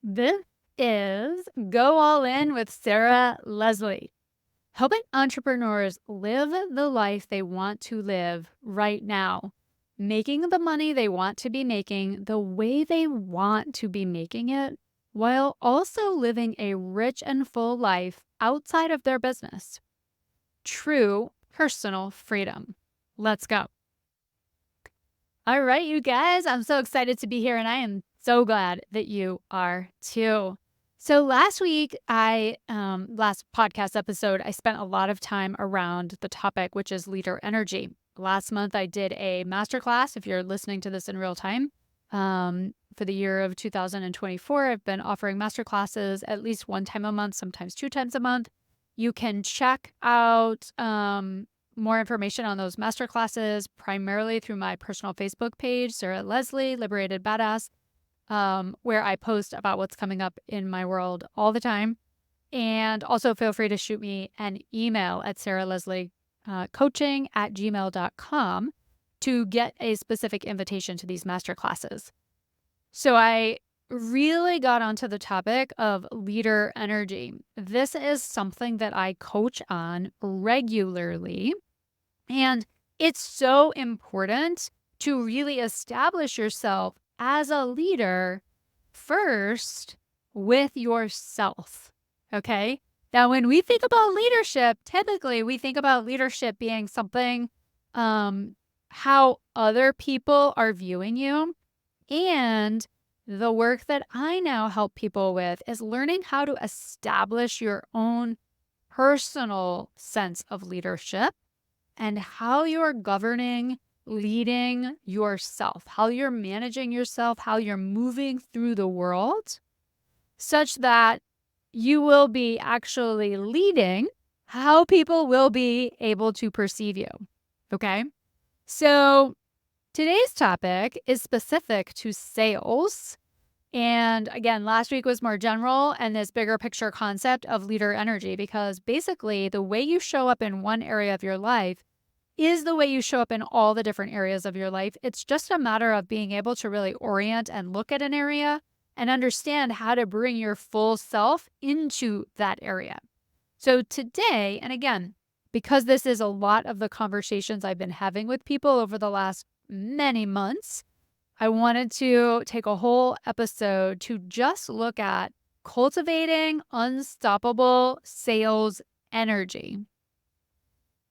This is Go All In with Sarah Leslie, helping entrepreneurs live the life they want to live right now, making the money they want to be making the way they want to be making it, while also living a rich and full life outside of their business. True personal freedom. Let's go. All right, you guys, I'm so excited to be here and I am so glad that you are too. So last week, last podcast episode, I spent a lot of time around the topic, which is leader energy. Last month, I did a masterclass. If you're listening to this in real time, for the year of 2024, I've been offering masterclasses at least one time a month, sometimes two times a month. You can check out more information on those masterclasses primarily through my personal Facebook page, Sarah Leslie, Liberated Badass, where I post about what's coming up in my world all the time. And also feel free to shoot me an email at sarahlesliecoaching@gmail.com to get a specific invitation to these masterclasses. So I really got onto the topic of leader energy. This is something that I coach on regularly. And it's so important to really establish yourself as a leader first with yourself. Okay. Now, when we think about leadership, typically we think about leadership being something, how other people are viewing you. And the work that I now help people with is learning how to establish your own personal sense of leadership and how you're governing, leading yourself, how you're managing yourself, how you're moving through the world, such that you will be actually leading how people will be able to perceive you. Okay. So today's topic is specific to sales. And again, last week was more general and this bigger picture concept of leader energy, because basically the way you show up in one area of your life is the way you show up in all the different areas of your life. It's just a matter of being able to really orient and look at an area and understand how to bring your full self into that area. So today, and again, because this is a lot of the conversations I've been having with people over the last many months, I wanted to take a whole episode to just look at cultivating unstoppable sales energy.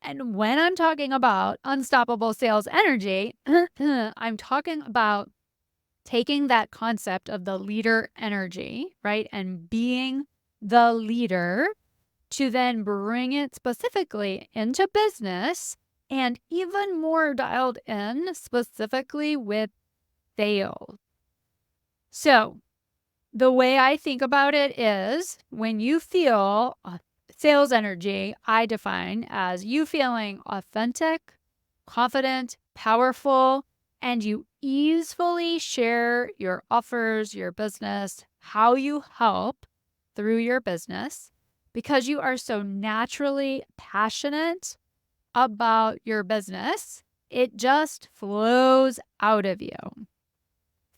And when I'm talking about unstoppable sales energy, I'm talking about taking that concept of the leader energy, right? And being the leader to then bring it specifically into business and even more dialed in specifically with sales. So the way I think about it is when you feel sales energy, I define as you feeling authentic, confident, powerful, and you easily share your offers, your business, how you help through your business because you are so naturally passionate about your business. It just flows out of you.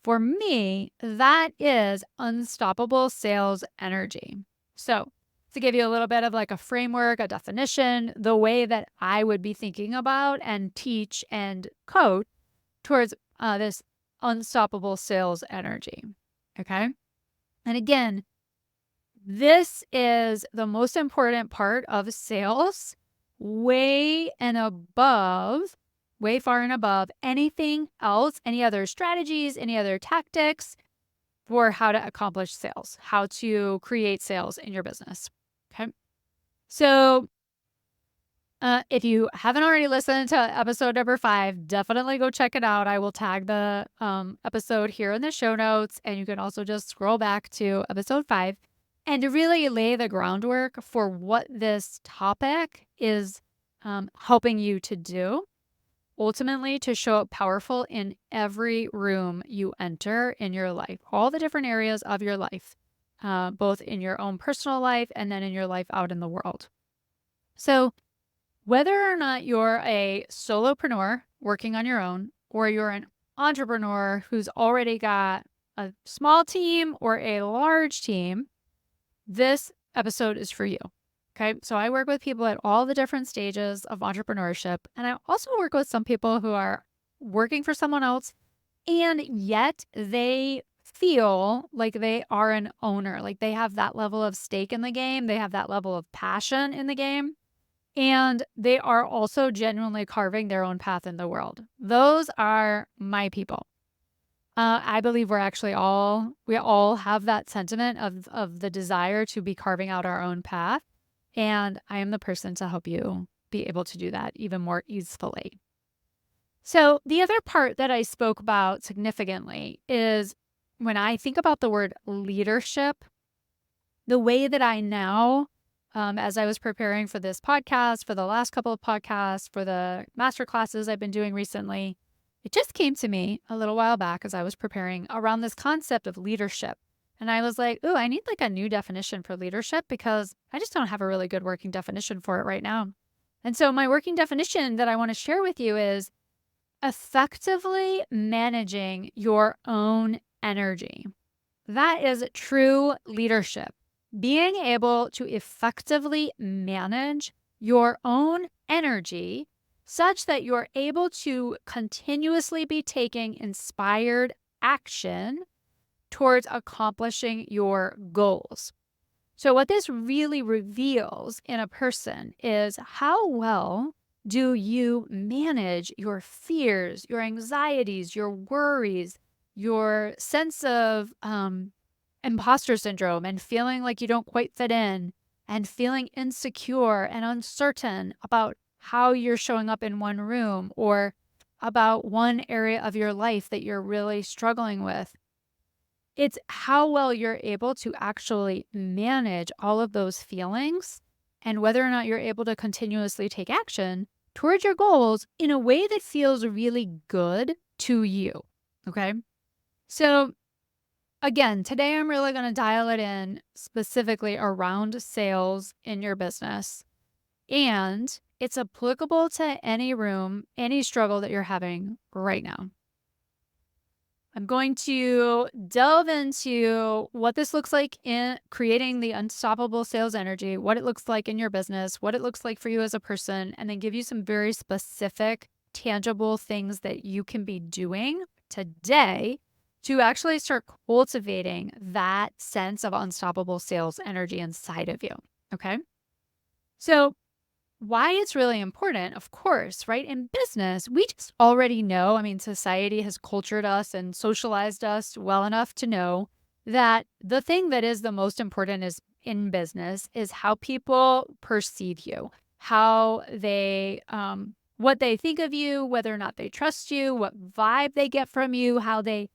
For me, that is unstoppable sales energy. So, to give you a little bit of like a framework, a definition, the way that I would be thinking about and teach and coach towards this unstoppable sales energy. Okay. And again, this is the most important part of sales, way far and above anything else, any other strategies, any other tactics for how to accomplish sales, how to create sales in your business. Okay. So if you haven't already listened to episode number 5, definitely go check it out. I will tag the episode here in the show notes, and you can also just scroll back to episode 5 and to really lay the groundwork for what this topic is helping you to do. Ultimately, to show up powerful in every room you enter in your life, all the different areas of your life, both in your own personal life and then in your life out in the world. So whether or not you're a solopreneur working on your own or you're an entrepreneur who's already got a small team or a large team, this episode is for you. Okay. So I work with people at all the different stages of entrepreneurship. And I also work with some people who are working for someone else and yet they feel like they are an owner, like they have that level of stake in the game. They have that level of passion in the game. And they are also genuinely carving their own path in the world. Those are my people. I believe we all have that sentiment of the desire to be carving out our own path. And I am the person to help you be able to do that even more easily. So the other part that I spoke about significantly is when I think about the word leadership, the way that I now, as I was preparing for this podcast, for the last couple of podcasts, for the masterclasses I've been doing recently, it just came to me a little while back as I was preparing around this concept of leadership. And I was like, ooh, I need like a new definition for leadership because I just don't have a really good working definition for it right now. And so my working definition that I want to share with you is effectively managing your own energy. That is true leadership. Being able to effectively manage your own energy such that you're able to continuously be taking inspired action towards accomplishing your goals. So, what this really reveals in a person is how well do you manage your fears, your anxieties, your worries, your sense of imposter syndrome and feeling like you don't quite fit in and feeling insecure and uncertain about how you're showing up in one room or about one area of your life that you're really struggling with. It's how well you're able to actually manage all of those feelings and whether or not you're able to continuously take action towards your goals in a way that feels really good to you. Okay. So, again, today I'm really going to dial it in specifically around sales in your business. And it's applicable to any room, any struggle that you're having right now. I'm going to delve into what this looks like in creating the unstoppable sales energy, what it looks like in your business, what it looks like for you as a person, and then give you some very specific, tangible things that you can be doing today to actually start cultivating that sense of unstoppable sales energy inside of you. Okay. So, why it's really important, of course, right? In business, we just already know. I mean, society has cultured us and socialized us well enough to know that the thing that is the most important is in business is how people perceive you, how they, what they think of you, whether or not they trust you, what vibe they get from you, how they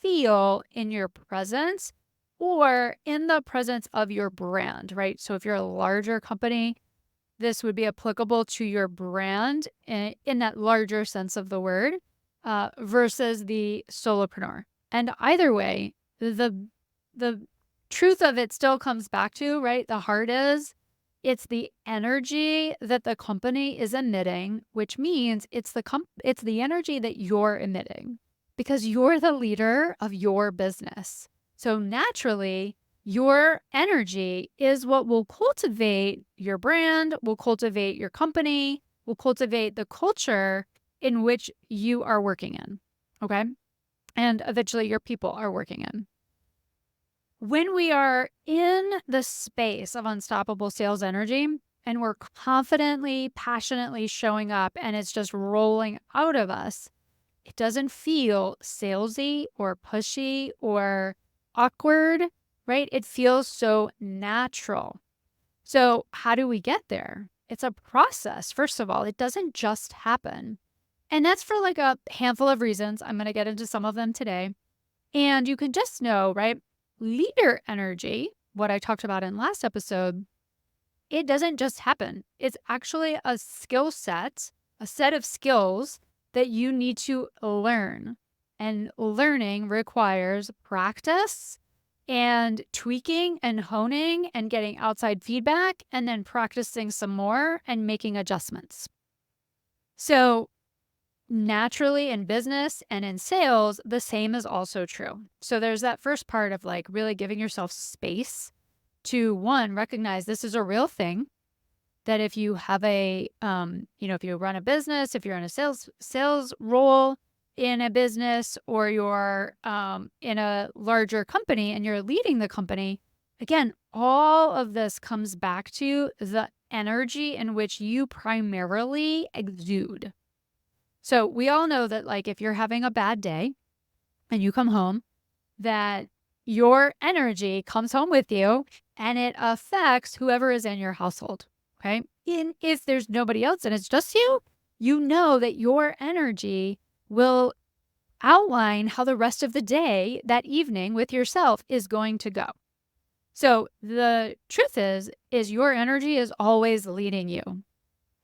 feel in your presence or in the presence of your brand, right? So if you're a larger company, this would be applicable to your brand in that larger sense of the word versus the solopreneur. And either way, the truth of it still comes back to, right? The heart is it's the energy that the company is emitting, which means it's the energy that you're emitting because you're the leader of your business. So naturally, your energy is what will cultivate your brand, will cultivate your company, will cultivate the culture in which you are working in. Okay. And eventually your people are working in. When we are in the space of unstoppable sales energy and we're confidently, passionately showing up and it's just rolling out of us, it doesn't feel salesy or pushy or awkward, right? It feels so natural. So, how do we get there? It's a process. First of all, it doesn't just happen. And that's for like a handful of reasons. I'm going to get into some of them today. And you can just know, right? Leader energy, what I talked about in last episode, it doesn't just happen. It's actually a skill set, a set of skills that you need to learn. And learning requires practice and tweaking and honing and getting outside feedback and then practicing some more and making adjustments. So naturally in business and in sales, the same is also true. So there's that first part of like really giving yourself space to one, recognize this is a real thing. That if you have if you run a business, if you're in a sales role in a business, or you're in a larger company and you're leading the company, again, all of this comes back to the energy in which you primarily exude. So we all know that like if you're having a bad day and you come home, that your energy comes home with you and it affects whoever is in your household. Okay. And if there's nobody else and it's just you, you know that your energy will outline how the rest of the day, that evening with yourself, is going to go. So the truth is your energy is always leading you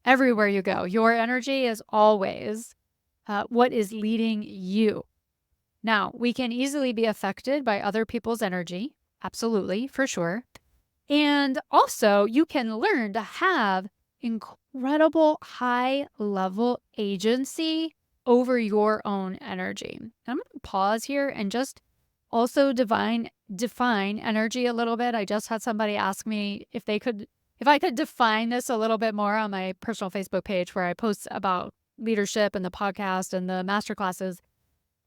everywhere you go. Your energy is always what is leading you. Now, we can easily be affected by other people's energy. Absolutely, for sure. And also, you can learn to have incredible high level agency over your own energy. I'm going to pause here and just also define energy a little bit. I just had somebody ask me if I could define this a little bit more on my personal Facebook page where I post about leadership and the podcast and the masterclasses.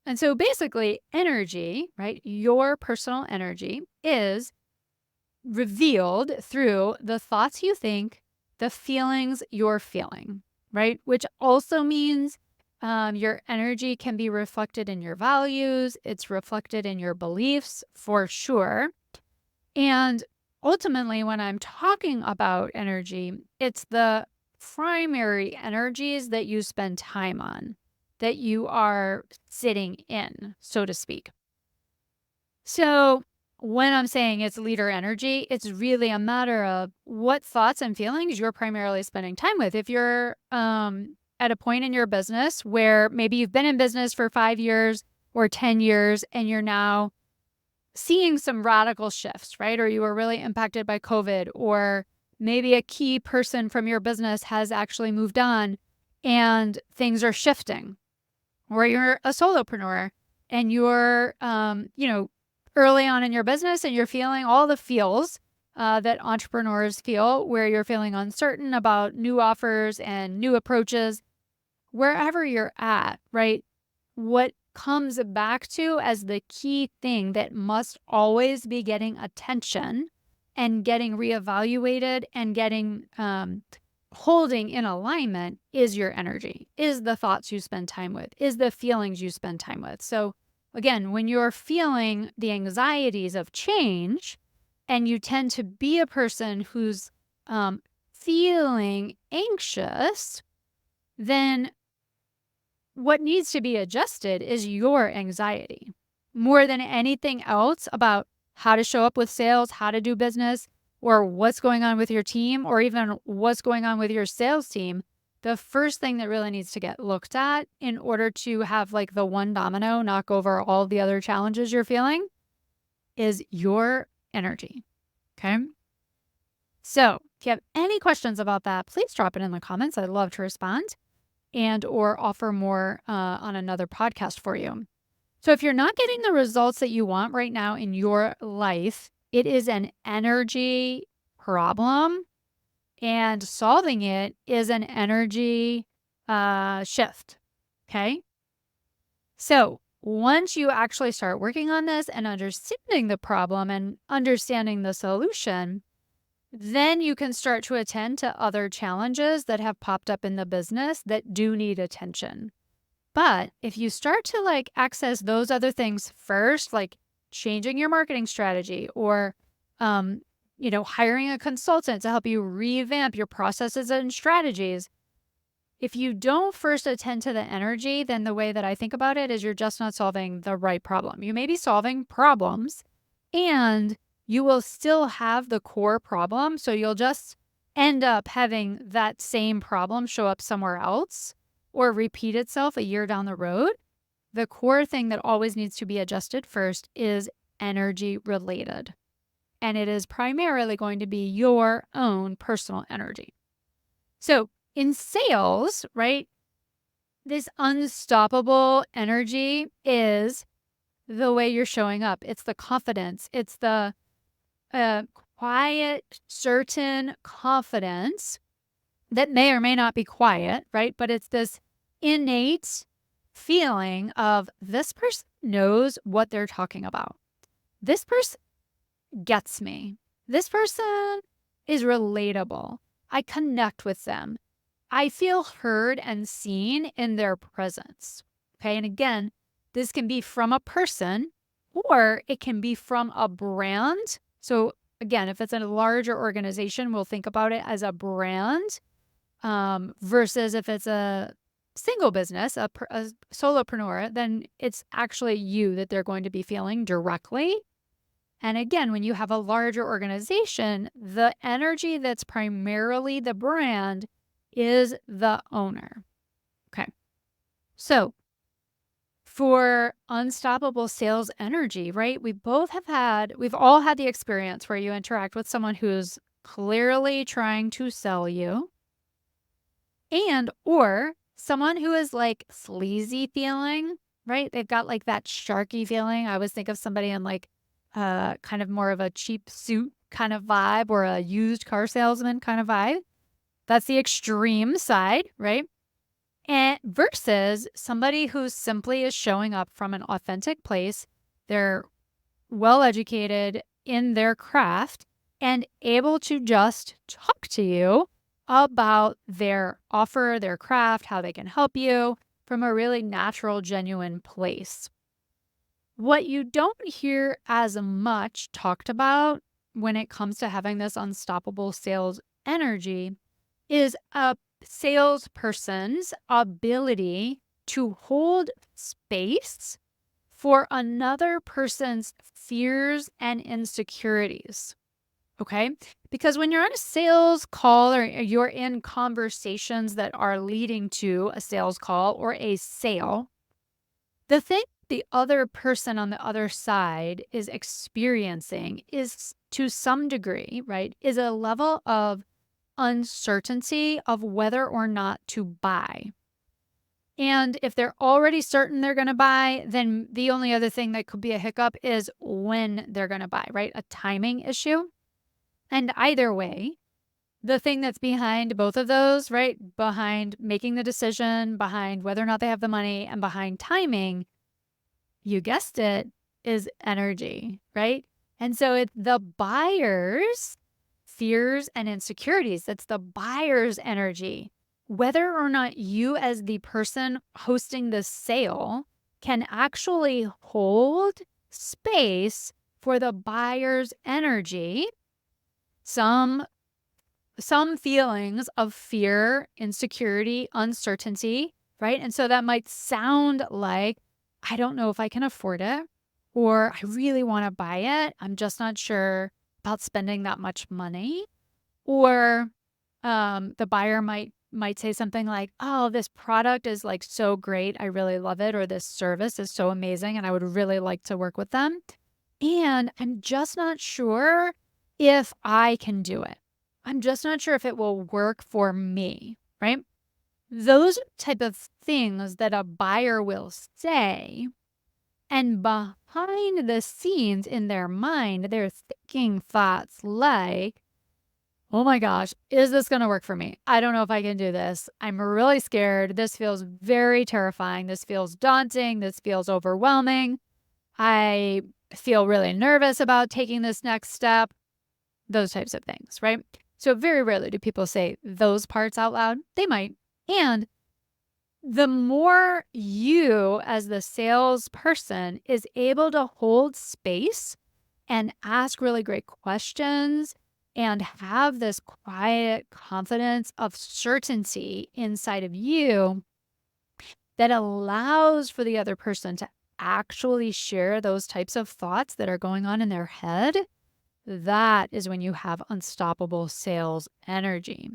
And so basically, energy, right? Your personal energy is revealed through the thoughts you think, the feelings you're feeling, right? Which also means your energy can be reflected in your values, it's reflected in your beliefs for sure. And ultimately, when I'm talking about energy, it's the primary energies that you spend time on, that you are sitting in, so to speak. So when I'm saying it's leader energy, it's really a matter of what thoughts and feelings you're primarily spending time with. If you're at a point in your business where maybe you've been in business for 5 years or 10 years and you're now seeing some radical shifts, right? Or you were really impacted by COVID, or maybe a key person from your business has actually moved on and things are shifting, or you're a solopreneur and you're, early on in your business and you're feeling all the feels that entrepreneurs feel, where you're feeling uncertain about new offers and new approaches, wherever you're at, right? What comes back to as the key thing that must always be getting attention and getting reevaluated and getting holding in alignment is your energy, is the thoughts you spend time with, is the feelings you spend time with. So again, when you're feeling the anxieties of change and you tend to be a person who's feeling anxious, then what needs to be adjusted is your anxiety more than anything else about how to show up with sales, how to do business, or what's going on with your team, or even what's going on with your sales team. The first thing that really needs to get looked at in order to have like the one domino knock over all the other challenges you're feeling is your energy. Okay. So if you have any questions about that, please drop it in the comments. I'd love to respond and or offer more on another podcast for you. So if you're not getting the results that you want right now in your life, it is an energy problem, and solving it is an energy shift. Okay. So once you actually start working on this and understanding the problem and understanding the solution, then you can start to attend to other challenges that have popped up in the business that do need attention. But if you start to like access those other things first, like changing your marketing strategy or, hiring a consultant to help you revamp your processes and strategies, if you don't first attend to the energy, then the way that I think about it is you're just not solving the right problem. You may be solving problems and you will still have the core problem. So you'll just end up having that same problem show up somewhere else or repeat itself a year down the road. The core thing that always needs to be adjusted first is energy related. And it is primarily going to be your own personal energy. So in sales, right, This unstoppable energy is the way you're showing up. It's the confidence. It's the uh, quiet, certain confidence that may or may not be quiet, right? But it's this innate feeling of this person knows what they're talking about. This person gets me. This person is relatable. I connect with them. I feel heard and seen in their presence. Okay. And again, this can be from a person or it can be from a brand. So, again, if it's a larger organization, we'll think about it as a brand versus if it's a single business, a solopreneur, then it's actually you that they're going to be feeling directly. And again, when you have a larger organization, the energy that's primarily the brand is the owner. Okay. So for unstoppable sales energy, right? We've all had the experience where you interact with someone who's clearly trying to sell you and or someone who is like sleazy feeling, right? They've got like that sharky feeling. I always think of somebody in like kind of more of a cheap suit kind of vibe or a used car salesman kind of vibe. That's the extreme side, right? And versus somebody who simply is showing up from an authentic place. They're well educated in their craft and able to just talk to you about their offer, their craft, how they can help you from a really natural, genuine place. What you don't hear as much talked about when it comes to having this unstoppable sales energy is a salesperson's ability to hold space for another person's fears and insecurities. Okay. Because when you're on a sales call or you're in conversations that are leading to a sales call or a sale, the thing the other person on the other side is experiencing is to some degree, right, is a level of uncertainty of whether or not to buy. And if they're already certain they're going to buy, then the only other thing that could be a hiccup is when they're going to buy, right? A timing issue. And either way, the thing that's behind both of those, right? Behind making the decision, behind whether or not they have the money, and behind timing, you guessed it, is energy, right? And so it's the buyer's fears and insecurities. That's the buyer's energy. Whether or not you, as the person hosting the sale, can actually hold space for the buyer's energy, some feelings of fear, insecurity, uncertainty, right? And so that might sound like, I don't know if I can afford it, or I really want to buy it. I'm just not sure about spending that much money. Or the buyer might say something like, "Oh, this product is like so great. I really love it," or "This service is so amazing and I would really like to work with them. And I'm just not sure if I can do it. I'm just not sure if it will work for me," right? Those type of things that a buyer will say, and behind the scenes in their mind, they're thinking thoughts like, "Oh my gosh, is this going to work for me? I don't know if I can do this. I'm really scared. This feels very terrifying. This feels daunting. This feels overwhelming. I feel really nervous about taking this next step." Those types of things, right? So very rarely do people say those parts out loud. They might. And the more you, as the salesperson, is able to hold space and ask really great questions and have this quiet confidence of certainty inside of you that allows for the other person to actually share those types of thoughts that are going on in their head, that is when you have unstoppable sales energy.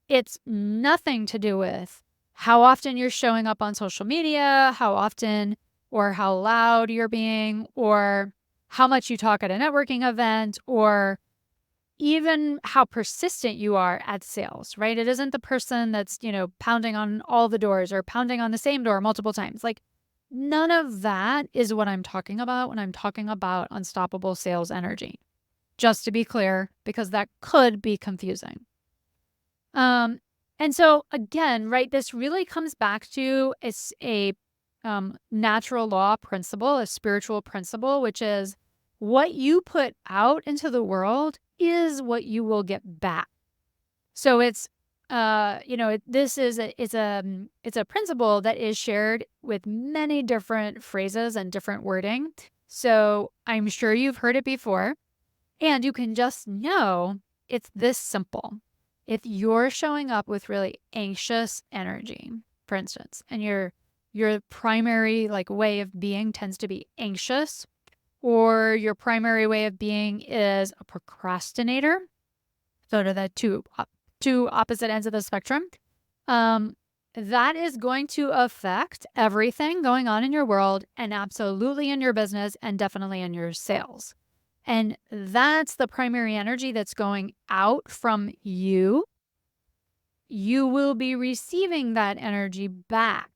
It's nothing to do with how often you're showing up on social media, how often or how loud you're being, or how much you talk at a networking event, or even how persistent you are at sales, right? It isn't the person that's, pounding on all the doors or pounding on the same door multiple times. Like, none of that is what I'm talking about when I'm talking about unstoppable sales energy. Just to be clear, because that could be confusing. And so again, right, this really comes back to a natural law principle, a spiritual principle, which is what you put out into the world is what you will get back. So this is it's a principle that is shared with many different phrases and different wording. So I'm sure you've heard it before, and you can just know it's this simple. If you're showing up with really anxious energy, for instance, and your primary way of being tends to be anxious, or your primary way of being is a procrastinator, so to the two opposite ends of the spectrum, that is going to affect everything going on in your world and absolutely in your business and definitely in your sales. And that's the primary energy that's going out from you. You will be receiving that energy back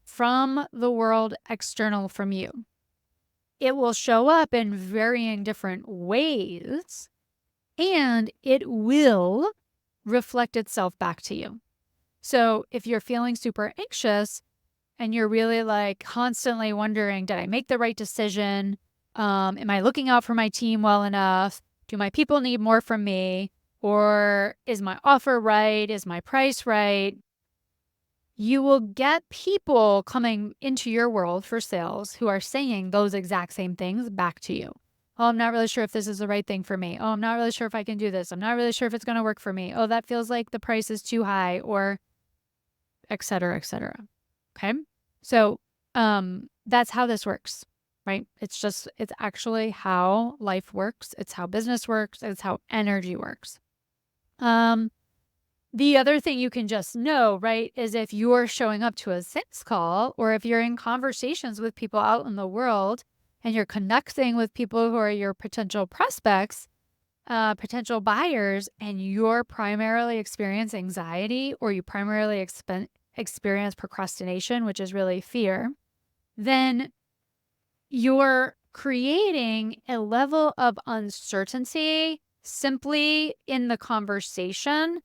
from the world external from you. It will show up in varying different ways, and it will reflect itself back to you. So if you're feeling super anxious and you're really constantly wondering, did I make the right decision? Am I looking out for my team well enough? Do my people need more from me? Or is my offer right? Is my price right? You will get people coming into your world for sales who are saying those exact same things back to you. Oh, I'm not really sure if this is the right thing for me. Oh, I'm not really sure if I can do this. I'm not really sure if it's going to work for me. Oh, that feels like the price is too high, or et cetera, et cetera. Okay. So, that's how this works, right? It's actually how life works. It's how business works. It's how energy works. The other thing you can just know, right, is if you're showing up to a sales call, or if you're in conversations with people out in the world and you're connecting with people who are your potential prospects, potential buyers, and you're primarily experience anxiety, or you primarily experience procrastination, which is really fear, then you're creating a level of uncertainty simply in the conversation.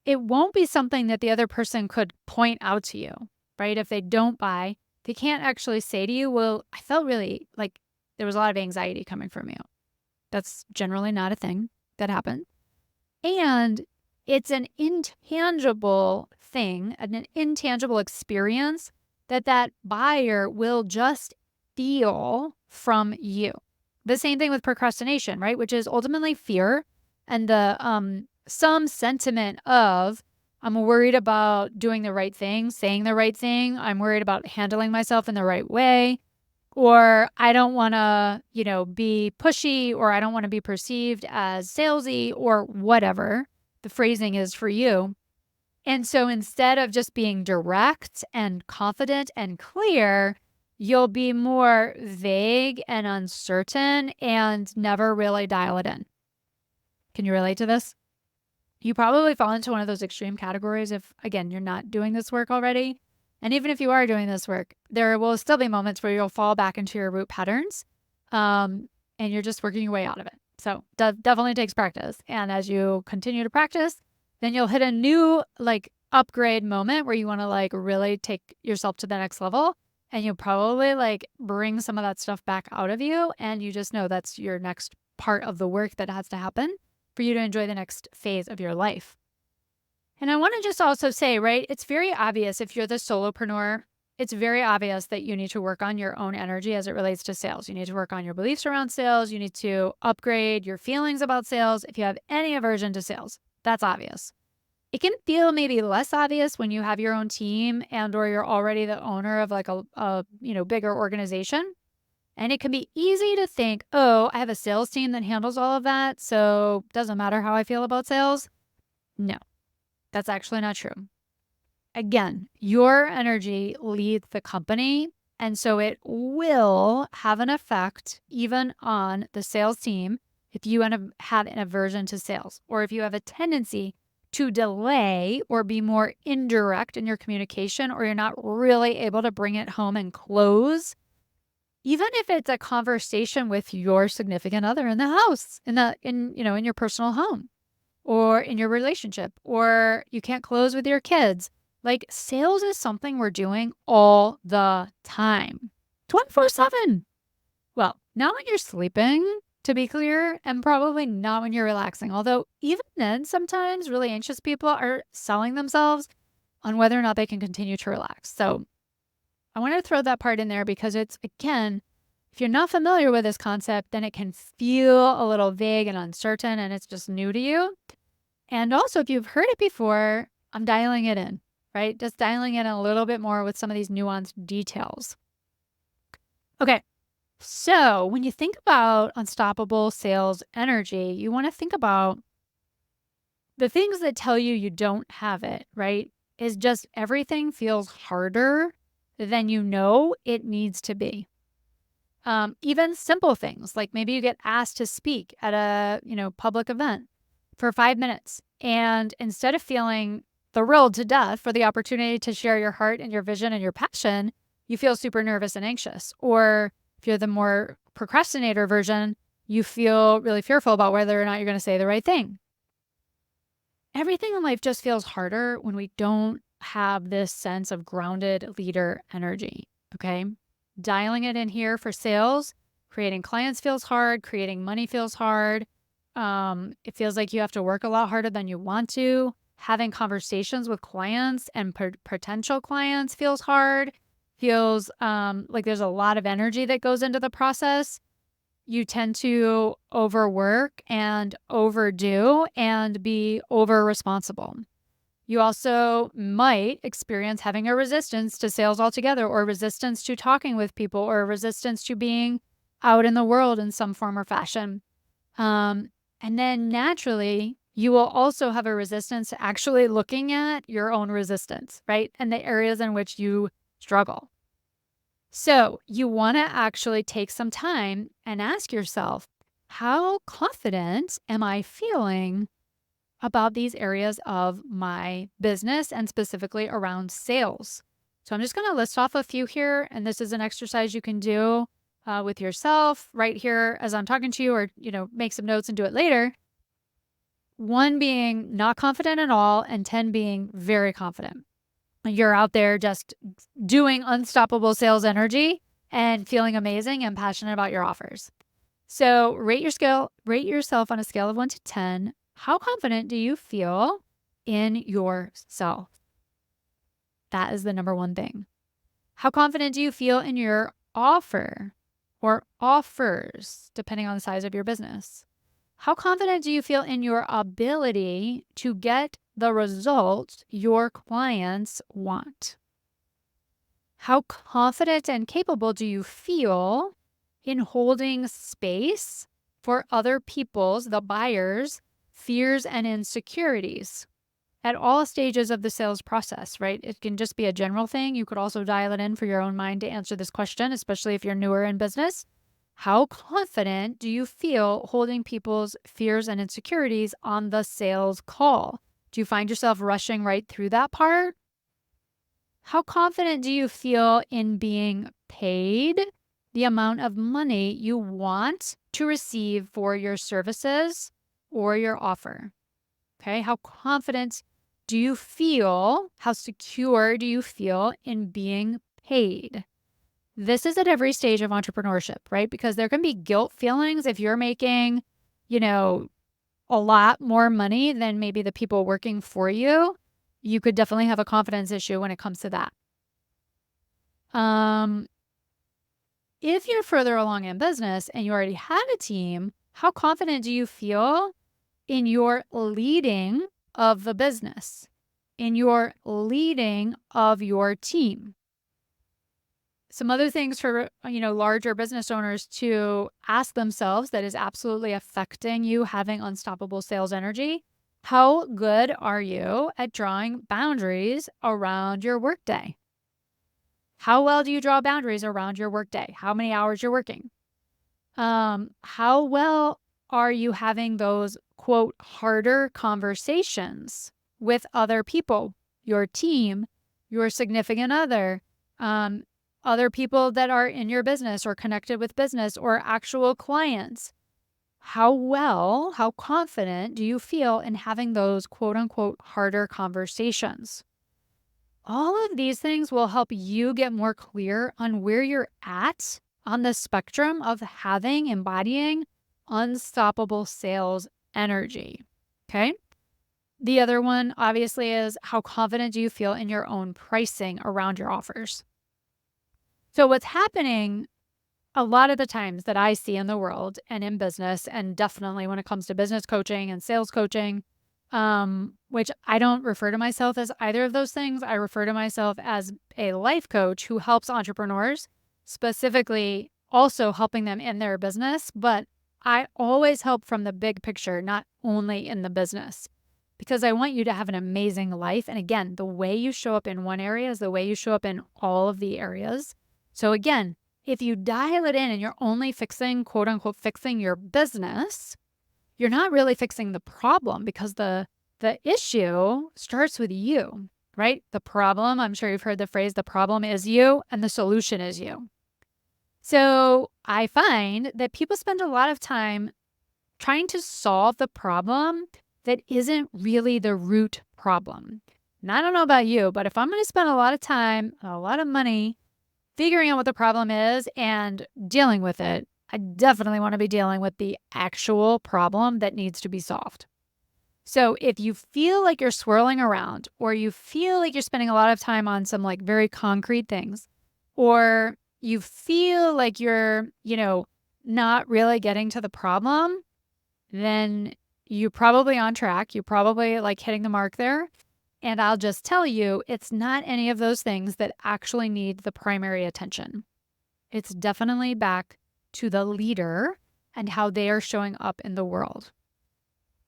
It won't be something that the other person could point out to you, right? If they don't buy, they can't actually say to you, well, I felt really like there was a lot of anxiety coming from you. That's generally not a thing that happens. And it's an intangible thing, an intangible experience that buyer will just feel from you. The same thing with procrastination, right? Which is ultimately fear and the some sentiment of, I'm worried about doing the right thing, saying the right thing. I'm worried about handling myself in the right way. Or I don't want to, be pushy, or I don't want to be perceived as salesy, or whatever the phrasing is for you. And so instead of just being direct and confident and clear, you'll be more vague and uncertain and never really dial it in. Can you relate to this? You probably fall into one of those extreme categories if, again, you're not doing this work already. And even if you are doing this work, there will still be moments where you'll fall back into your root patterns, and you're just working your way out of it. So definitely takes practice. And as you continue to practice, then you'll hit a new upgrade moment where you want to really take yourself to the next level. And you'll probably bring some of that stuff back out of you. And you just know that's your next part of the work that has to happen for you to enjoy the next phase of your life. And I want to just also say, right, it's very obvious if you're the solopreneur, it's very obvious that you need to work on your own energy as it relates to sales. You need to work on your beliefs around sales. You need to upgrade your feelings about sales. If you have any aversion to sales, that's obvious. It can feel maybe less obvious when you have your own team and or you're already the owner of a bigger organization. And it can be easy to think, oh, I have a sales team that handles all of that, so it doesn't matter how I feel about sales. No, that's actually not true. Again, your energy leads the company, and so it will have an effect even on the sales team if you have an aversion to sales, or if you have a tendency to delay or be more indirect in your communication, or you're not really able to bring it home and close, even if it's a conversation with your significant other in the house, in your personal home or in your relationship, or you can't close with your kids. Like, sales is something we're doing all the time, 24/7. Well, not when you're sleeping, to be clear, and probably not when you're relaxing. Although, even then, sometimes really anxious people are selling themselves on whether or not they can continue to relax. So, I want to throw that part in there because it's, again, if you're not familiar with this concept, then it can feel a little vague and uncertain and it's just new to you. And also, if you've heard it before, I'm dialing it in, right? Just dialing in a little bit more with some of these nuanced details. Okay. So, when you think about unstoppable sales energy, you want to think about the things that tell you you don't have it, right? Is just everything feels harder than you know it needs to be. Even simple things like maybe you get asked to speak at a public event for 5 minutes, and instead of feeling thrilled to death for the opportunity to share your heart and your vision and your passion, you feel super nervous and anxious. Or if you're the more procrastinator version, you feel really fearful about whether or not you're going to say the right thing. Everything in life just feels harder when we don't have this sense of grounded leader energy. Okay. Dialing it in here for sales, creating clients feels hard, creating money feels hard. It feels like you have to work a lot harder than you want to. Having conversations with clients and potential clients feels hard. Feels like there's a lot of energy that goes into the process. You tend to overwork and overdo and be over responsible. You also might experience having a resistance to sales altogether, or resistance to talking with people, or a resistance to being out in the world in some form or fashion. And then naturally, you will also have a resistance to actually looking at your own resistance, right? And the areas in which you struggle. So you want to actually take some time and ask yourself, how confident am I feeling about these areas of my business and specifically around sales? So I'm just going to list off a few here, and this is an exercise you can do with yourself right here as I'm talking to you, or, make some notes and do it later. 1 being not confident at all, and 10 being very confident. You're out there just doing unstoppable sales energy and feeling amazing and passionate about your offers. So rate yourself on a scale of 1 to 10. How confident do you feel in yourself? That is the number 1 thing. How confident do you feel in your offer or offers, depending on the size of your business? How confident do you feel in your ability to get the results your clients want? How confident and capable do you feel in holding space for other people's, the buyers' fears and insecurities at all stages of the sales process, right? It can just be a general thing. You could also dial it in for your own mind to answer this question, especially if you're newer in business. How confident do you feel holding people's fears and insecurities on the sales call? Do you find yourself rushing right through that part? How confident do you feel in being paid the amount of money you want to receive for your services or your offer? Okay. How confident do you feel? How secure do you feel in being paid? This is at every stage of entrepreneurship, right? Because there can be guilt feelings if you're making, a lot more money than maybe the people working for you. You could definitely have a confidence issue when it comes to that. If you're further along in business and you already have a team, how confident do you feel in your leading of the business, in your leading of your team? Some other things for, larger business owners to ask themselves that is absolutely affecting you having unstoppable sales energy. How good are you at drawing boundaries around your workday? How well do you draw boundaries around your workday? How many hours you're working? How well are you having those, quote, harder conversations with other people, your team, your significant other, um, other people that are in your business or connected with business or actual clients? How confident do you feel in having those, quote unquote, harder conversations? All of these things will help you get more clear on where you're at on the spectrum of embodying unstoppable sales energy. Okay. The other one, obviously, is how confident do you feel in your own pricing around your offers? So, what's happening a lot of the times that I see in the world and in business, and definitely when it comes to business coaching and sales coaching, which I don't refer to myself as either of those things. I refer to myself as a life coach who helps entrepreneurs, specifically also helping them in their business. But I always help from the big picture, not only in the business, because I want you to have an amazing life. And again, the way you show up in one area is the way you show up in all of the areas. So again, if you dial it in and you're only fixing, quote unquote, fixing your business, you're not really fixing the problem, because the issue starts with you, right? The problem, I'm sure you've heard the phrase, the problem is you and the solution is you. So I find that people spend a lot of time trying to solve the problem that isn't really the root problem. And I don't know about you, but if I'm going to spend a lot of time, a lot of money figuring out what the problem is and dealing with it, I definitely want to be dealing with the actual problem that needs to be solved. So if you feel like you're swirling around, or you feel like you're spending a lot of time on some like very concrete things, or you feel like you're, not really getting to the problem, then you're probably on track. You're probably like hitting the mark there. And I'll just tell you, it's not any of those things that actually need the primary attention. It's definitely back to the leader and how they are showing up in the world.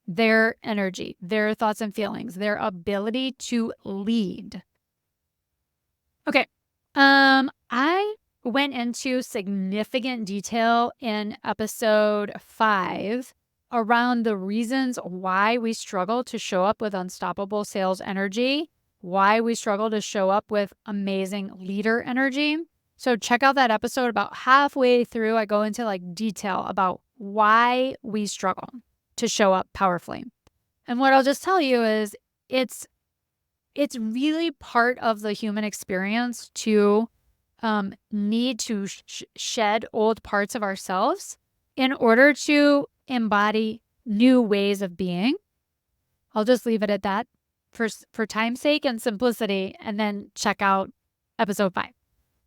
Their energy, their thoughts and feelings, their ability to lead. Okay. I went into significant detail in episode 5 around the reasons why we struggle to show up with unstoppable sales energy, why we struggle to show up with amazing leader energy. So check out that episode. About halfway through, I go into like detail about why we struggle to show up powerfully. And what I'll just tell you is it's really part of the human experience to need to shed old parts of ourselves in order to embody new ways of being. I'll just leave it at that for time's sake and simplicity, and then check out episode 5.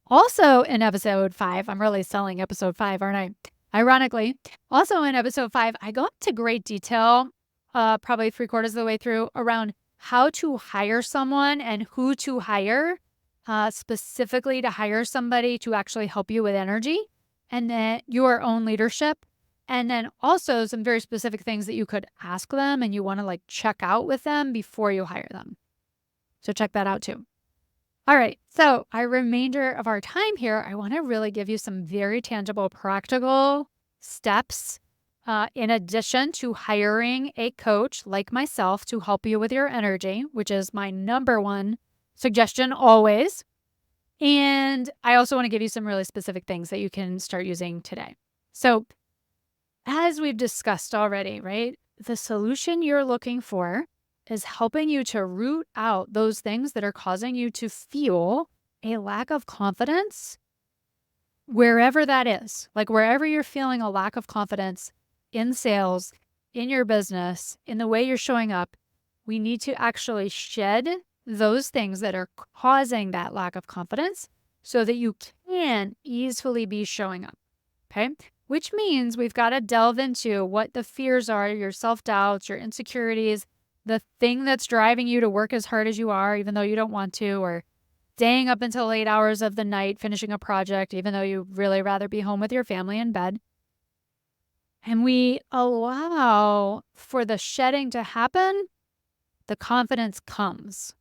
Also in episode 5, I'm really selling episode 5, aren't I? Ironically, also in episode 5, I go into great detail, probably 3/4 of the way through, around how to hire someone and who to hire, specifically to hire somebody to actually help you with energy and then your own leadership. And then also some very specific things that you could ask them and you want to like check out with them before you hire them. So check that out too. All right. So our remainder of our time here, I want to really give you some very tangible, practical steps in addition to hiring a coach like myself to help you with your energy, which is my number one suggestion always. And I also want to give you some really specific things that you can start using today. So as we've discussed already, right, the solution you're looking for is helping you to root out those things that are causing you to feel a lack of confidence wherever that is. Like wherever you're feeling a lack of confidence in sales, in your business, in the way you're showing up, we need to actually shed those things that are causing that lack of confidence so that you can easily be showing up. Okay. Which means we've got to delve into what the fears are, your self-doubts, your insecurities, the thing that's driving you to work as hard as you are, even though you don't want to, or staying up until late hours of the night finishing a project, even though you'd really rather be home with your family in bed. And we allow for the shedding to happen, the confidence comes,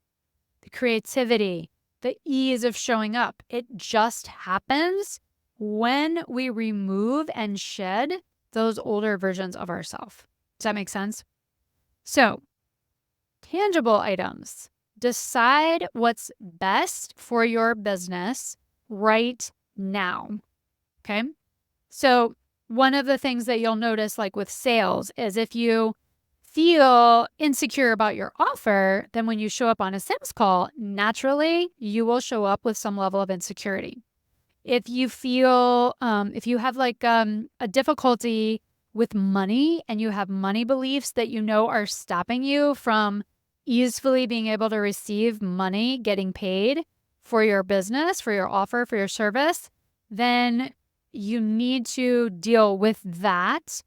the creativity, the ease of showing up. It just happens when we remove and shed those older versions of ourselves. Does that make sense? So, tangible items. Decide what's best for your business right now. Okay. So, one of the things that you'll notice, like with sales, is if you feel insecure about your offer, then when you show up on a sales call, naturally you will show up with some level of insecurity. If you feel, if you have like a difficulty with money and you have money beliefs that you know are stopping you from easily being able to receive money, getting paid for your business, for your offer, for your service, then you need to deal with that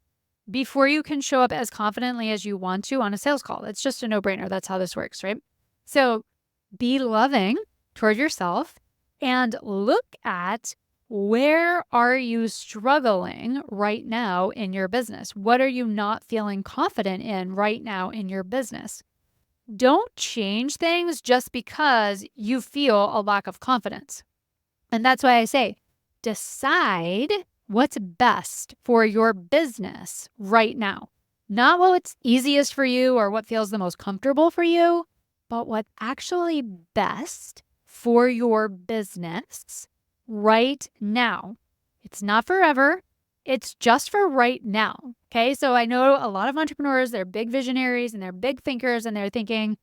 before you can show up as confidently as you want to on a sales call. It's just a no-brainer. That's how this works, right? So be loving toward yourself and look at where are you struggling right now in your business? What are you not feeling confident in right now in your business? Don't change things just because you feel a lack of confidence. And that's why I say, decide what's best for your business right now. Not what's easiest for you or what feels the most comfortable for you, but what's actually best for your business right now. It's not forever. It's just for right now. Okay. So I know a lot of entrepreneurs, they're big visionaries and they're big thinkers and they're thinking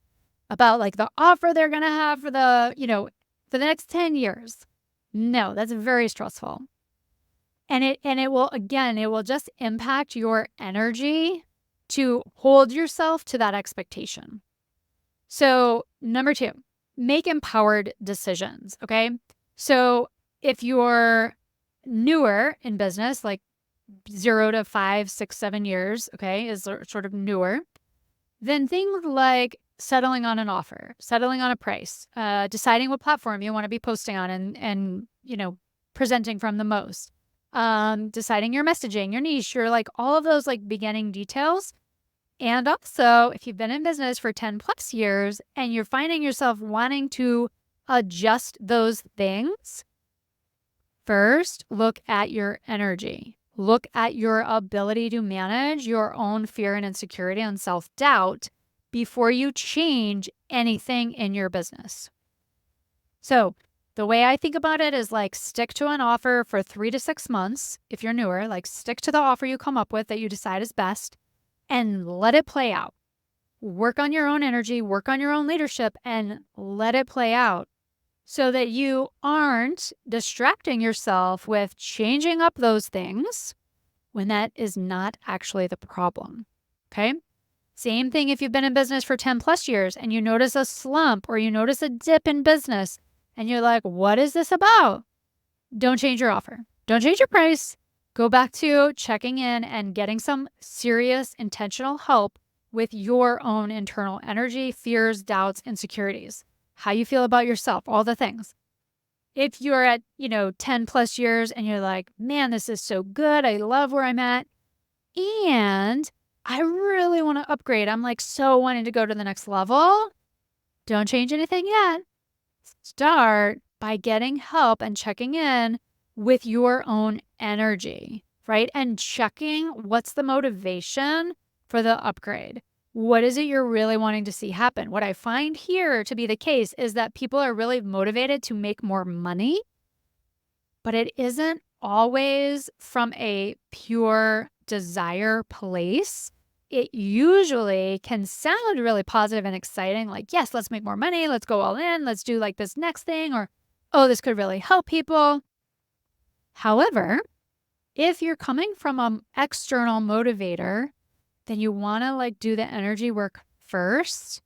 about like the offer they're going to have for for the next 10 years. No, that's very stressful. And it will just impact your energy to hold yourself to that expectation. So, number 2, make empowered decisions, okay? So, if you're newer in business, like 0 to 5, 6, 7 years, okay, is sort of newer, then things like settling on an offer, settling on a price, deciding what platform you want to be posting on and presenting from the most, deciding your messaging, your niche, your like all of those like beginning details. And also, if you've been in business for 10 plus years and you're finding yourself wanting to adjust those things, first, look at your energy. Look at your ability to manage your own fear and insecurity and self-doubt before you change anything in your business. So the way I think about it is like stick to an offer for 3 to 6 months. If you're newer, like stick to the offer you come up with that you decide is best and let it play out. Work on your own energy, work on your own leadership, and let it play out so that you aren't distracting yourself with changing up those things when that is not actually the problem. Okay? Same thing if you've been in business for 10 plus years and you notice a slump or you notice a dip in business and you're like, what is this about? Don't change your offer. Don't change your price. Go back to checking in and getting some serious intentional help with your own internal energy, fears, doubts, insecurities, how you feel about yourself, all the things. If you're at, 10 plus years and you're like, man, this is so good. I love where I'm at. And I really want to upgrade. I'm like so wanting to go to the next level. Don't change anything yet. Start by getting help and checking in with your own energy, right? And checking what's the motivation for the upgrade. What is it you're really wanting to see happen? What I find here to be the case is that people are really motivated to make more money, but it isn't always from a pure desire place. It usually can sound really positive and exciting, like, yes, let's make more money. Let's go all in. Let's do like this next thing, or, oh, this could really help people. However, if you're coming from an external motivator, then you want to like do the energy work first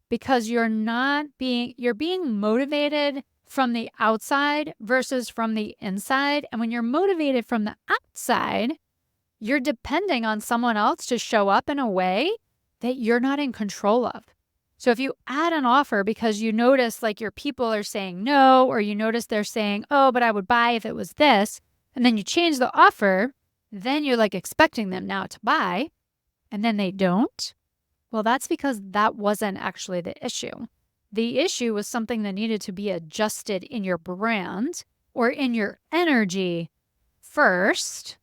because you're being motivated from the outside versus from the inside. And when you're motivated from the outside, you're depending on someone else to show up in a way that you're not in control of. So if you add an offer because you notice like your people are saying no, or you notice they're saying, oh, but I would buy if it was this, and then you change the offer, then you're like expecting them now to buy, and then they don't. Well, that's because that wasn't actually the issue. The issue was something that needed to be adjusted in your brand or in your energy first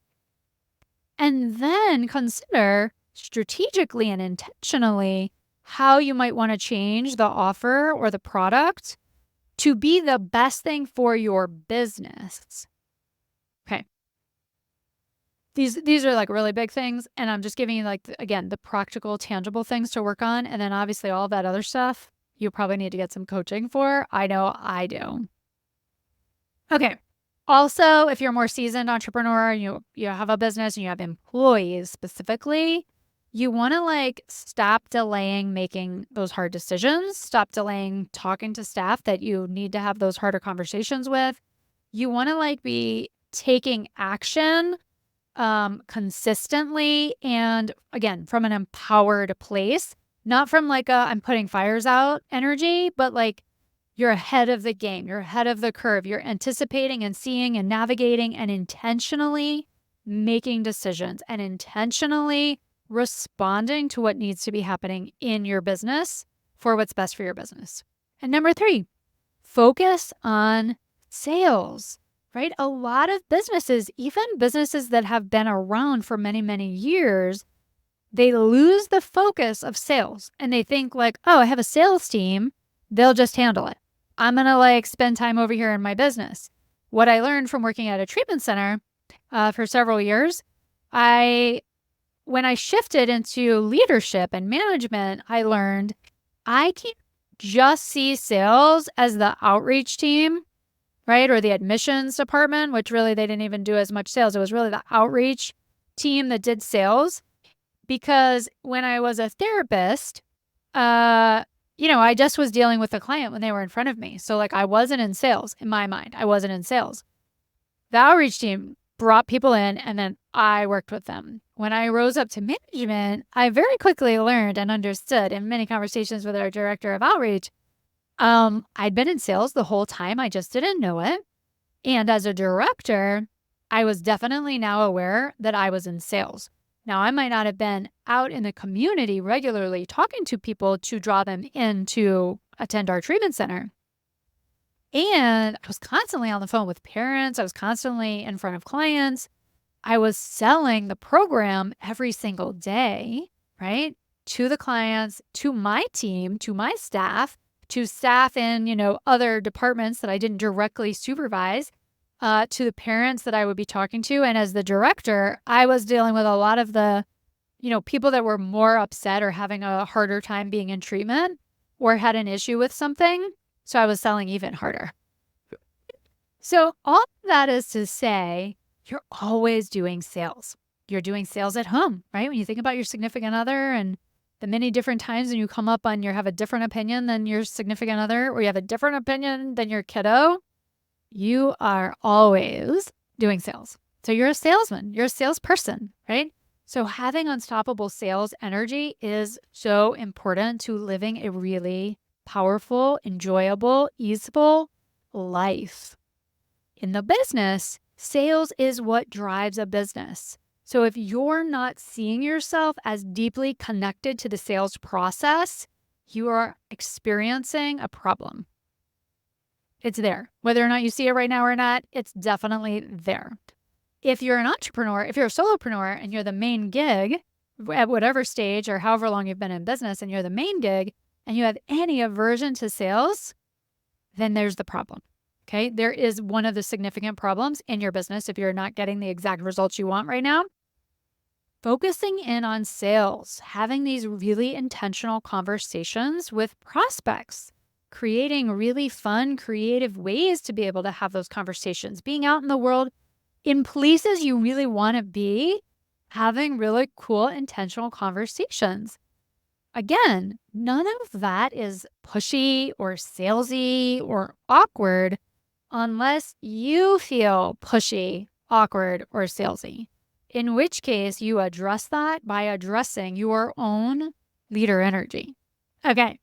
And then consider strategically and intentionally how you might want to change the offer or the product to be the best thing for your business. Okay. These are like really big things, and I'm just giving you like again the practical, tangible things to work on, and then obviously all that other stuff you probably need to get some coaching for. I know I do. Okay. Also, if you're a more seasoned entrepreneur, you have a business and you have employees specifically, you want to like stop delaying making those hard decisions, stop delaying talking to staff that you need to have those harder conversations with. You want to like be taking action consistently and again from an empowered place, not from like a I'm putting fires out energy, but like you're ahead of the game. You're ahead of the curve. You're anticipating and seeing and navigating and intentionally making decisions and intentionally responding to what needs to be happening in your business for what's best for your business. And number 3, focus on sales, right? A lot of businesses, even businesses that have been around for many, many years, they lose the focus of sales and they think like, oh, I have a sales team. They'll just handle it. I'm going to like spend time over here in my business. What I learned from working at a treatment center for several years, when I shifted into leadership and management, I learned I can't just see sales as the outreach team, right? Or the admissions department, which really they didn't even do as much sales. It was really the outreach team that did sales. Because when I was a therapist, I just was dealing with the client when they were in front of me. So like I wasn't in sales in my mind. I wasn't in sales. The outreach team brought people in and then I worked with them. When I rose up to management, I very quickly learned and understood in many conversations with our director of outreach, I'd been in sales the whole time. I just didn't know it. And as a director, I was definitely now aware that I was in sales. Now, I might not have been out in the community regularly talking to people to draw them in to attend our treatment center. And I was constantly on the phone with parents. I was constantly in front of clients. I was selling the program every single day, right? To the clients, to my team, to my staff, to staff in, other departments that I didn't directly supervise. To the parents that I would be talking to. And as the director, I was dealing with a lot of the, people that were more upset or having a harder time being in treatment or had an issue with something. So I was selling even harder. So all of that is to say, you're always doing sales. You're doing sales at home, right? When you think about your significant other and the many different times when you come up on you have a different opinion than your significant other, or you have a different opinion than your kiddo, you are always doing sales. So you're a salesman, you're a salesperson, right? So having unstoppable sales energy is so important to living a really powerful, enjoyable, easeful life. In the business, sales is what drives a business. So if you're not seeing yourself as deeply connected to the sales process, you are experiencing a problem. It's there. Whether or not you see it right now or not, it's definitely there. If you're an entrepreneur, if you're a solopreneur and you're the main gig at whatever stage or however long you've been in business and you're the main gig and you have any aversion to sales, then there's the problem. Okay. There is one of the significant problems in your business if you're not getting the exact results you want right now. Focusing in on sales, having these really intentional conversations with prospects, creating really fun, creative ways to be able to have those conversations, being out in the world in places you really want to be, having really cool, intentional conversations. Again, none of that is pushy or salesy or awkward unless you feel pushy, awkward, or salesy. In which case, you address that by addressing your own leader energy. Okay.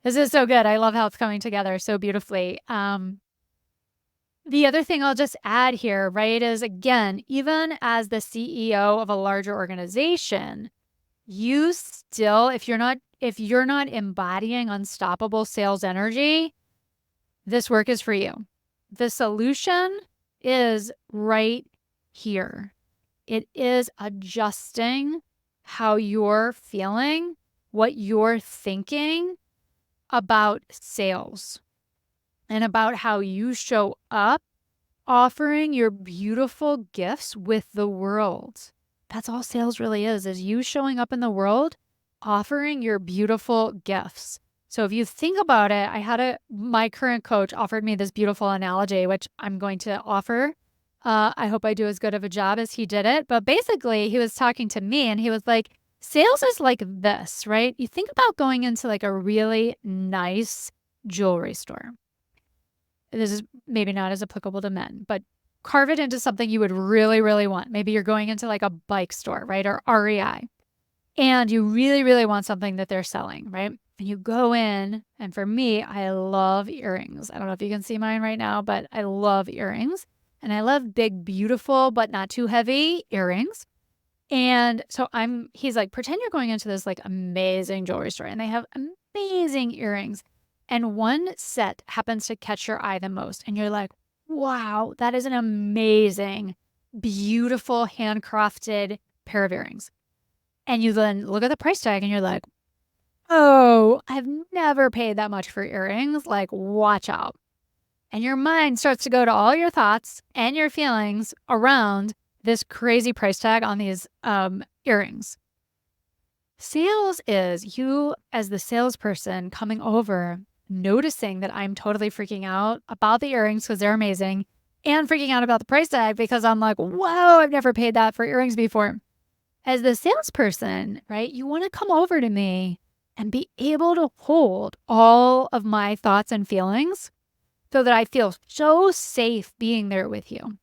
This is so good. I love how it's coming together so beautifully. The other thing I'll just add here, right, is again, even as the CEO of a larger organization, you still, if you're not embodying unstoppable sales energy, this work is for you. The solution is right here. it is adjusting how you're feeling, what you're thinking about sales and about how you show up, offering your beautiful gifts with the world. That's all sales really is you showing up in the world, offering your beautiful gifts. So if you think about it, my current coach offered me this beautiful analogy, which I'm going to offer. I hope I do as good of a job as he did it. But basically, he was talking to me and he was like, sales is like this, right? You think about going into like a really nice jewelry store. This is maybe not as applicable to men, but carve it into something you would really, really want. Maybe you're going into like a bike store, right? Or REI. And you really, really want something that they're selling, right? And you go in, and for me, I love earrings. I don't know if you can see mine right now, but I love earrings. And I love big, beautiful, but not too heavy earrings. And so he's like, pretend you're going into this like amazing jewelry store and they have amazing earrings. And one set happens to catch your eye the most. And you're like, wow, that is an amazing, beautiful, handcrafted pair of earrings. And you then look at the price tag and you're like, oh, I've never paid that much for earrings. Like, watch out. And your mind starts to go to all your thoughts and your feelings around this crazy price tag on these earrings. Sales is you as the salesperson coming over, noticing that I'm totally freaking out about the earrings because they're amazing and freaking out about the price tag because I'm like, whoa, I've never paid that for earrings before. As the salesperson, right, you want to come over to me and be able to hold all of my thoughts and feelings so that I feel so safe being there with you.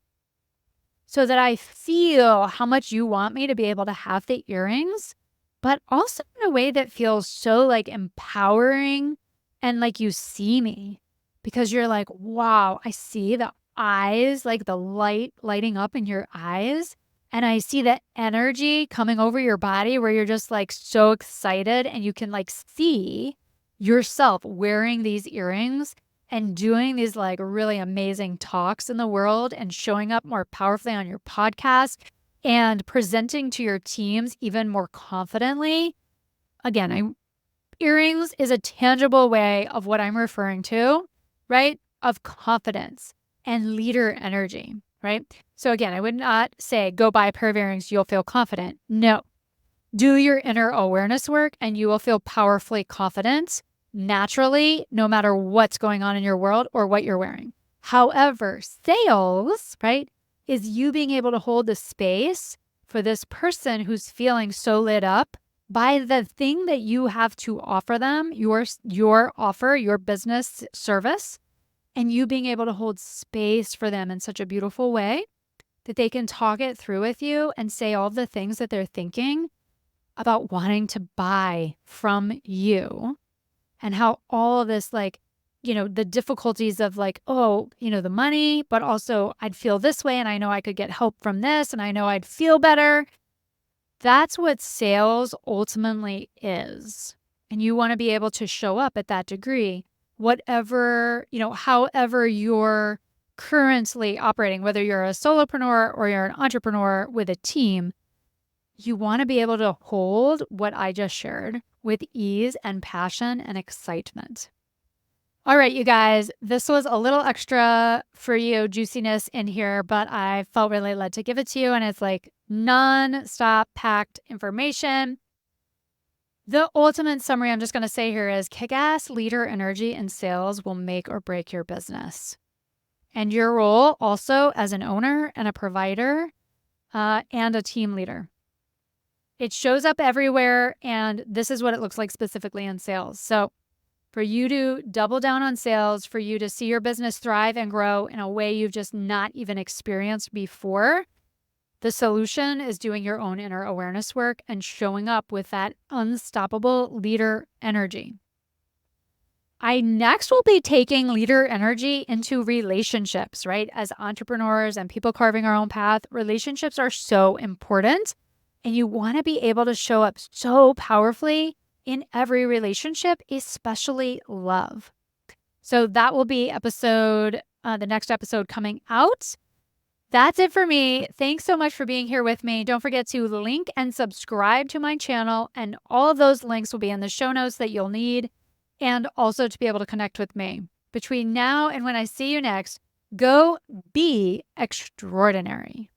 So that I feel how much you want me to be able to have the earrings, but also in a way that feels so like empowering and like you see me because you're like, wow, I see the eyes, like the light lighting up in your eyes. And I see that energy coming over your body where you're just like so excited and you can like see yourself wearing these earrings and doing these like really amazing talks in the world and showing up more powerfully on your podcast and presenting to your teams even more confidently. Again, earrings is a tangible way of what I'm referring to, right? Of confidence and leader energy, right? So again, I would not say go buy a pair of earrings, you'll feel confident. No. Do your inner awareness work and you will feel powerfully confident naturally, no matter what's going on in your world or what you're wearing. However, sales, right, is you being able to hold the space for this person who's feeling so lit up by the thing that you have to offer them, your offer, your business service, and you being able to hold space for them in such a beautiful way that they can talk it through with you and say all the things that they're thinking about wanting to buy from you. And how all of this, like, the difficulties of like, oh, the money, but also I'd feel this way and I know I could get help from this and I know I'd feel better. That's what sales ultimately is. And you want to be able to show up at that degree, whatever, however you're currently operating, whether you're a solopreneur or you're an entrepreneur with a team, you want to be able to hold what I just shared with ease and passion and excitement. All right, you guys, this was a little extra for you juiciness in here, but I felt really led to give it to you. And it's like non-stop packed information. The ultimate summary I'm just going to say here is kick-ass leader energy in sales will make or break your business. And your role also as an owner and a provider and a team leader. It shows up everywhere, and this is what it looks like specifically in sales. So for you to double down on sales, for you to see your business thrive and grow in a way you've just not even experienced before, the solution is doing your own inner awareness work and showing up with that unstoppable leader energy. I next will be taking leader energy into relationships, right? As entrepreneurs and people carving our own path, relationships are so important. And you want to be able to show up so powerfully in every relationship, especially love. So that will be the next episode coming out. That's it for me. Thanks so much for being here with me. Don't forget to link and subscribe to my channel, and all of those links will be in the show notes that you'll need, and also to be able to connect with me. Between now and when I see you next, go be extraordinary.